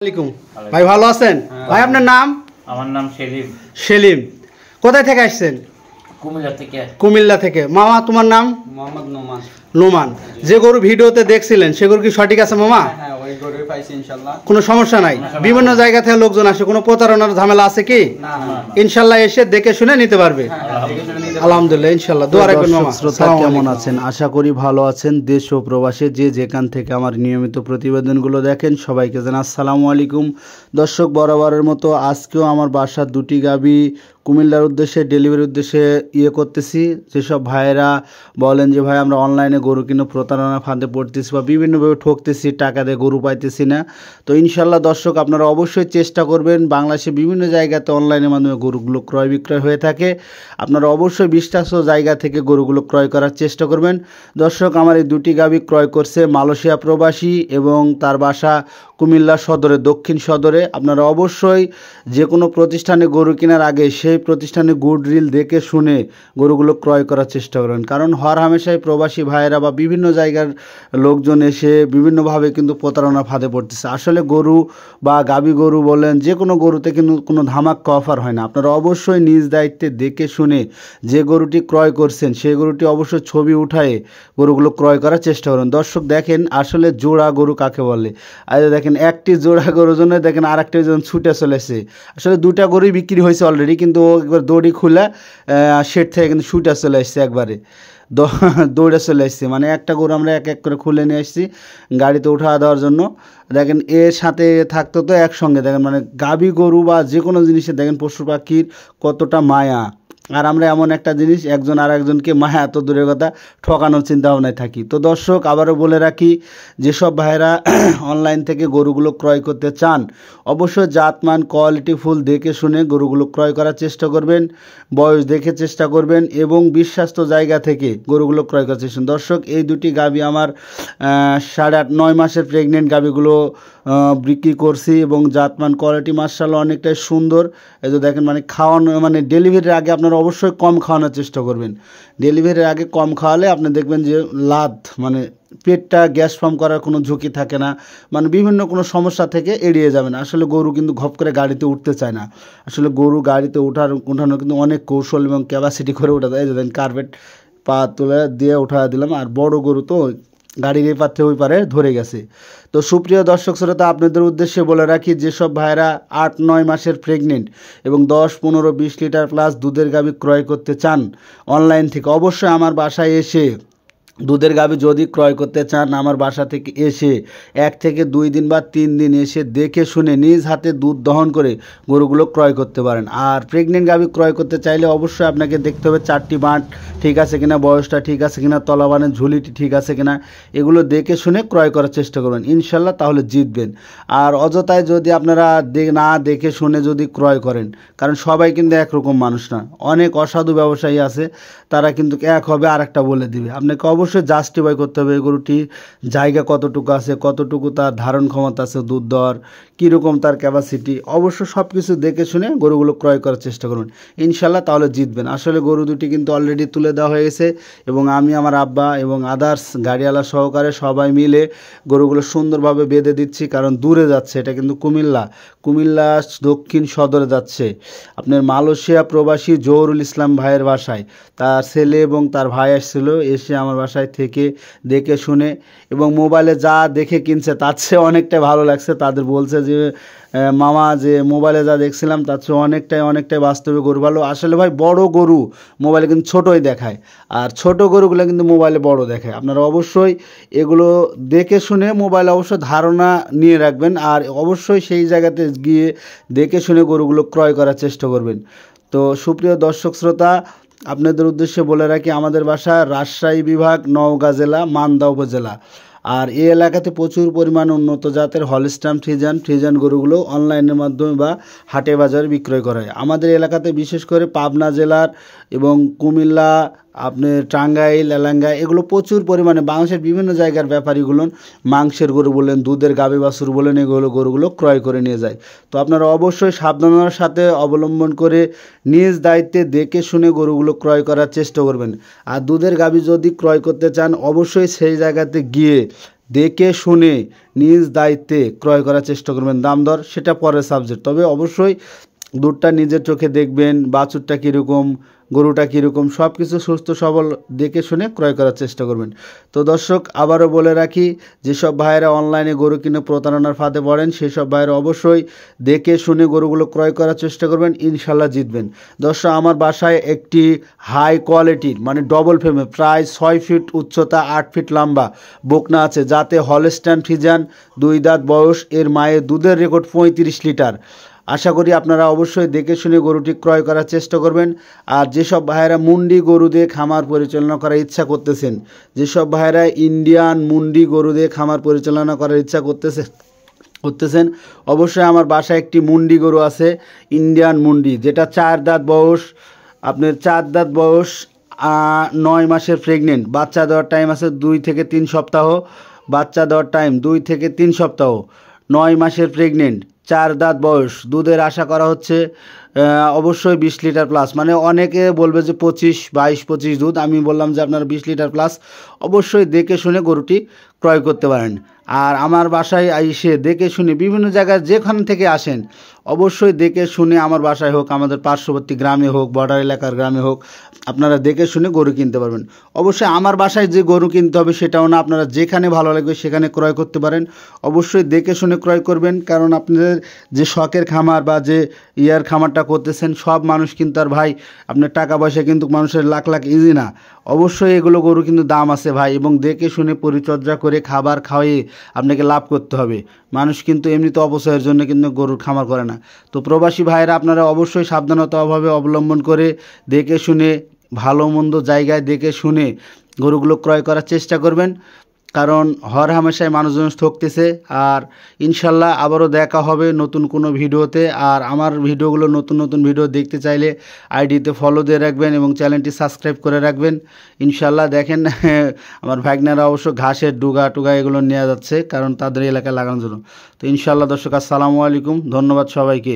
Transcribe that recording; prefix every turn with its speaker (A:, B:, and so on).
A: আলাইকুম ভাই, ভালো আছেন? ভাই আপনার নাম?
B: আমার নাম সেলিম।
A: সেলিম। কোথায় থেকে আসছেন? কুমিল্লা থেকে। মামা তোমার নাম?
C: মোহাম্মদ নোমান।
A: নোমান। যে গরু ভিডিওতে দেখছিলেন সে গরু কি সঠিক আছে মামা?
C: হ্যাঁ, ওই গরুই পাইছি ইনশাআল্লাহ।
A: কোনো সমস্যা নাই? বিভিন্ন জায়গা থেকে লোকজন আসে, কোনো প্রতারণার ঝামেলা আছে কি?
C: না না,
A: ইনশাআল্লাহ এসে দেখে শুনে নিতে পারবে। আলহামদুলিল্লাহ, ইনশাআল্লাহ। দোয়া রাখবেন মামা।
D: শ্রোতা কেমন আছেন? আশা করি ভালো আছেন। দেশ ও প্রবাসে যে যেখান থেকে আমার নিয়মিত প্রতিবেদনগুলো দেখেন সবাইকে জানাই আসসালামু আলাইকুম। দর্শক, বরাবরের মতো আজকেও আমার বাসার দুটি গাভী কুমিল্লার উদ্দেশ্যে ডেলিভারির উদ্দেশ্যে করতেছি। যেসব ভাইয়েরা বলেন যে ভাই আমরা অনলাইনে গরু কিনে প্রতারণা ফাঁদে পড়তেছি বা বিভিন্নভাবে ঠকতেছি, টাকা দিয়ে গরু পাইতেছি না, তো ইনশাল্লাহ দর্শক আপনারা অবশ্যই চেষ্টা করবেন। বাংলাদেশে বিভিন্ন জায়গাতে অনলাইনের মাধ্যমে গরুগুলো ক্রয় বিক্রয় হয়ে থাকে। আপনারা অবশ্যই বিশ্বাস জায়গা থেকে গরুগুলো ক্রয় করার চেষ্টা করবেন। দর্শক, আমার এই দুটি গাভী ক্রয় করছে মালয়েশিয়া প্রবাসী এবং তার বাসা কুমিল্লা সদরে, দক্ষিণ সদরে। আপনারা অবশ্যই যে কোনো প্রতিষ্ঠানে গরু কেনার আগে সেই প্রতিষ্ঠানে গুড রিল দেখে শুনে গরুগুলো ক্রয় করার চেষ্টা করবেন, কারণ হর হামেশাই প্রবাসী ভাইয়েরা বা বিভিন্ন জায়গার লোকজন এসে বিভিন্নভাবে কিন্তু প্রতারণার ফাঁদে পড়তেছে। আসলে গরু বা গাভী গরু বলেন যে কোনো গরুতে কিন্তু কোনো ধামাক্কা অফার হয় না। আপনারা অবশ্যই নিজ দায়িত্বে দেখে শুনে যে গরুটি ক্রয় করছেন সেই গরুটি অবশ্যই ছবি উঠায়ে গরুগুলো ক্রয় করার চেষ্টা করুন। দর্শক দেখেন আসলে জোড়া গরু কাকে বলে। আর দেখেন একটি জোড়া গরুর জন্য দেখেন আর একটা জন ছুটে চলেছে। আসলে দুটা গরুই বিক্রি হয়েছে অলরেডি, কিন্তু ও একবার দড়ি খুলে শেড থেকে কিন্তু ছুটে চলে আসছে, একবারে দৌড়ে চলে আসছে। মানে একটা গরু আমরা এক এক করে খুলে নিয়ে আসছি গাড়িতে উঠা দেওয়ার জন্য। দেখেন এর সাথে থাকতো তো একসঙ্গে, দেখেন মানে গাভী গরু বা যে কোনো জিনিসে দেখেন পশু পাখির কতটা মায়া। আর আমরা এমন একটা জিনিস একজন আর একজনকে মায়া এত দূরের কথা ঠকানোর চিন্তাভাবনায় থাকি। তো দর্শক আবারও বলে রাখি, যেসব ভাইয়েরা অনলাইন থেকে গরুগুলো ক্রয় করতে চান অবশ্যই জাতমান কোয়ালিটি ফুল দেখে শুনে গরুগুলো ক্রয় করার চেষ্টা করবেন, বয়স দেখে চেষ্টা করবেন এবং বিশ্বস্ত জায়গা থেকে গরুগুলো ক্রয় করার চেষ্টা করবেন। দর্শক, এই দুটি গাভী আমার 8.5-9 মাসের প্রেগনেন্ট গাভীগুলো বিক্রি করছি এবং জাতমান কোয়ালিটি মার্শাল্লাহ অনেকটাই সুন্দর। এই যে দেখেন মানে খাওয়ানো, মানে ডেলিভারির আগে আপনারা অবশ্যই কম খাওয়ানোর চেষ্টা করবেন। ডেলিভারির আগে কম খাওয়ালে আপনি দেখবেন যে মানে পেটটা গ্যাস ফর্ম করার কোনো ঝুঁকি থাকে না, মানে বিভিন্ন কোনো সমস্যা থেকে এড়িয়ে যাবেন। আসলে গরু কিন্তু ঘপ করে গাড়িতে উঠতে চায় না। আসলে গরু গাড়িতে উঠানো কিন্তু অনেক কৌশল এবং ক্যাপাসিটি করে ওঠা যায়। দেখেন কার্পেট পা তুলে দিয়ে উঠা দিলাম, আর বড় গরু তো গাড়ির এই পাত্রে ওই পারে ধরে গেছে। তো সুপ্রিয় দর্শক শ্রোতা, আপনাদের উদ্দেশ্যে বলে রাখি, যেসব ভাইরা 8-9 মাসের প্রেগনেন্ট এবং 10-15-20 লিটার প্লাস দুধের গাভী ক্রয় করতে চান অনলাইন থেকে, অবশ্যই আমার বাসায় এসে দুধের গাভী যদি ক্রয় করতে চান আমার বাসা থেকে এসে 1 থেকে 2 দিন বা 3 দিন এসে দেখে শুনে নিজ হাতে দুধ দহন করে গরুগুলো ক্রয় করতে পারেন। আর প্রেগনেন্ট গাভী ক্রয় করতে চাইলে অবশ্যই আপনাকে দেখতে হবে 4টি বাঁট ঠিক আছে কিনা, বয়সটা ঠিক আছে কিনা, তলাবানের ঝুলিটি ঠিক আছে কিনা, এগুলো দেখে শুনে ক্রয় করার চেষ্টা করবেন ইনশাল্লাহ, তাহলে জিতবেন। আর অযথায় যদি আপনারা না দেখে শুনে যদি ক্রয় করেন, কারণ সবাই কিন্তু একরকম মানুষ না, অনেক অসাধু ব্যবসায়ী আছে, তারা কিন্তু এক হবে আর একটা বলে দিবে। আপনাকে অবশ্যই জাস্টিফাই করতে হবে গরুটির জায়গা কতটুকু আছে, কতটুকু তার ধারণ ক্ষমতা আছে, দুধ দেওয়ার কীরকম তার ক্যাপাসিটি, অবশ্য সব কিছু দেখে শুনে গরুগুলো ক্রয় করার চেষ্টা করুন ইনশাল্লাহ, তাহলে জিতবেন। আসলে গরু দুটি কিন্তু অলরেডি তুলে দেওয়া হয়ে গেছে এবং আমি আমার আব্বা এবং আদার্স গাড়িওয়ালা সহকারে সবাই মিলে গরুগুলো সুন্দরভাবে বেঁধে দিচ্ছি, কারণ দূরে যাচ্ছে। এটা কিন্তু কুমিল্লা দক্ষিণ সদরে যাচ্ছে আপনার মালয়েশিয়া প্রবাসী জহুরুল ইসলাম ভাইয়ের বাসায়। তার ছেলে এবং তার ভাই আসছিল, এসে আমার বাসায় থেকে দেখে শুনে এবং মোবাইলে যা দেখে কিনছে তার চেয়ে অনেকটাই ভালো লাগছে। তাদের বলছে যে মামা যে মোবাইলে যা দেখছিলাম তার চেয়ে অনেকটাই বাস্তবে গরু ভালো। আসলে ভাই বড় গরু মোবাইলে কিন্তু ছোটোই দেখায়, আর ছোট গরুগুলো কিন্তু মোবাইলে বড় দেখায়। আপনারা অবশ্যই এগুলো দেখে শুনে মোবাইলে অবশ্যই ধারণা নিয়ে রাখবেন, আর অবশ্যই সেই জায়গাতে গিয়ে দেখে শুনে গরুগুলো ক্রয় করার চেষ্টা করবেন। তো সুপ্রিয় দর্শক শ্রোতা, আপনাদের উদ্দেশ্যে বলে রাখি, আমাদের বাসা রাজশাহী বিভাগ, নওগাঁ জেলা, মান্দা উপজেলা। আর এই এলাকাতে প্রচুর পরিমাণ উন্নত জাতের হলস্টাইন ফ্রিজিয়ান গরুগুলো অনলাইনের মাধ্যমে বা হাটে বাজারে বিক্রয় করা হয়। আমাদের এলাকাতে বিশেষ করে পাবনা জেলার এবং কুমিল্লা, আপনার টাঙ্গাইল, এলাঙ্গা, এগুলো প্রচুর পরিমাণে বাংলাদেশের বিভিন্ন জায়গার ব্যাপারীগুলো মাংসের গরু বলেন, দুধের গাভী বাছুর বলেন, এগুলো গরুগুলো ক্রয় করে নিয়ে যায়। তো আপনারা অবশ্যই সাবধানতার সাথে অবলম্বন করে নিজ দায়িত্বে দেখে শুনে গরুগুলো ক্রয় করার চেষ্টা করবেন। আর দুধের গাভী যদি ক্রয় করতে চান অবশ্যই সেই জায়গাতে গিয়ে দেখে শুনে নিজ দায়িত্বে ক্রয় করার চেষ্টা করবেন। দাম দর সেটা পরের সাবজেক্ট, তবে অবশ্যই দুধটা নিজের চোখে দেখবেন, বাছুরটা কীরকম, গরুটা কীরকম, সব কিছু সুস্থ সবল দেখে শুনে ক্রয় করার চেষ্টা করবেন। তো দর্শক, আবারও বলে রাখি, যেসব ভাইয়েরা অনলাইনে গরু কিনে প্রতারণার ফাঁদে পড়েন সেসব ভাইয়েরা অবশ্যই দেখে শুনে গরুগুলো ক্রয় করার চেষ্টা করবেন, ইনশাল্লাহ জিতবেন। দর্শক, আমার বাসায় একটি হাই কোয়ালিটির মানে ডবল ফ্রেমে প্রায় 6 ফিট উচ্চতা, 8 ফিট লম্বা বকনা আছে, যাতে হলস্টাইন ফ্রিজিয়ান, 2 দাঁত বয়স, এর মায়ের দুধের রেকর্ড 35 লিটার। আশা করি আপনারা অবশ্যই দেখে শুনে গরুটি ক্রয় করার চেষ্টা করবেন। আর যেসব ভাইয়েরা মুন্ডি গরু দিয়ে খামার পরিচালনা করার ইচ্ছা করতেছেন, যেসব ভাইয়েরা ইন্ডিয়ান মুন্ডি গরু দিয়ে খামার পরিচালনা করার ইচ্ছা করতেছেন, অবশ্যই আমার বাসায় একটি মুন্ডি গরু আছে, ইন্ডিয়ান মুন্ডি, যেটা 4 দাঁত বয়স, আপনার 4 দাঁত বয়স, 9 মাসের প্রেগনেন্ট, বাচ্চা দেওয়ার টাইম আছে 2 থেকে 3 সপ্তাহ, বাচ্চা দেওয়ার টাইম 2 থেকে 3 সপ্তাহ, 9 মাসের প্রেগনেন্ট, 4 দাঁত বয়স, দুধের আশা করা হচ্ছে অবশ্যই 20 লিটার প্লাস। মানে অনেকে বলবে যে 22-25 দুধ, আমি বললাম যে আপনারা 20 লিটার প্লাস। অবশ্যই দেখে শুনে গরুটি ক্রয় করতে পারেন। আর আমার বাসায় এসে দেখে শুনে, বিভিন্ন জায়গায় যেখান থেকে আসেন অবশ্যই দেখে শুনে, আমার বাসায় হোক, আমাদের পার্শ্ববর্তী গ্রামে হোক, বর্ডার এলাকার গ্রামে হোক, আপনারা দেখে শুনে গরু কিনতে পারবেন। অবশ্যই আমার বাসায় যে গরু কিনতে হবে সেটাও না, আপনারা যেখানে ভালো লাগবে সেখানে ক্রয় করতে পারেন। অবশ্যই দেখে শুনে ক্রয় করবেন, কারণ আপনাদের যে শখের খামার বা যে খামারটা করতেছেন, সব মানুষ কিন্তু আর ভাই আপনার টাকা পয়সা কিন্তু মানুষের লাখ লাখ ইজি না। অবশ্যই এগুলো গরু কিন্তু দাম আছে ভাই, এবং দেখে শুনে পরিচর্যা করে খাবার খাওয়াই আপনাকে লাভ করতে হবে। মানুষ কিন্তু এমনিতে অপচয়ের জন্য কিন্তু গরুর খামার করে না। তো প্রবাসী ভাইরা, আপনারা অবশ্যই সাবধানতাভাবে অবলম্বন করে দেখে শুনে, ভালো মন্দ জায়গায় দেখে শুনে গরুগুলো ক্রয় করার চেষ্টা করবেন, কারণ হর হামেশায় মানুষজন ঠকতেছে। আর ইনশাল্লাহ আবারও দেখা হবে নতুন কোনো ভিডিওতে। আর আমার ভিডিওগুলো, নতুন নতুন ভিডিও দেখতে চাইলে আইডিতে ফলো দিয়ে রাখবেন এবং চ্যানেলটি সাবস্ক্রাইব করে রাখবেন। ইনশাল্লাহ দেখেন, আমার ভাগনারা অবশ্য ঘাসের ডুগা এগুলো নেওয়া যাচ্ছে, কারণ তাদের এলাকায় লাগানোর জন্য। তো ইনশাল্লাহ দর্শক, আসসালামু আলাইকুম, ধন্যবাদ সবাইকে।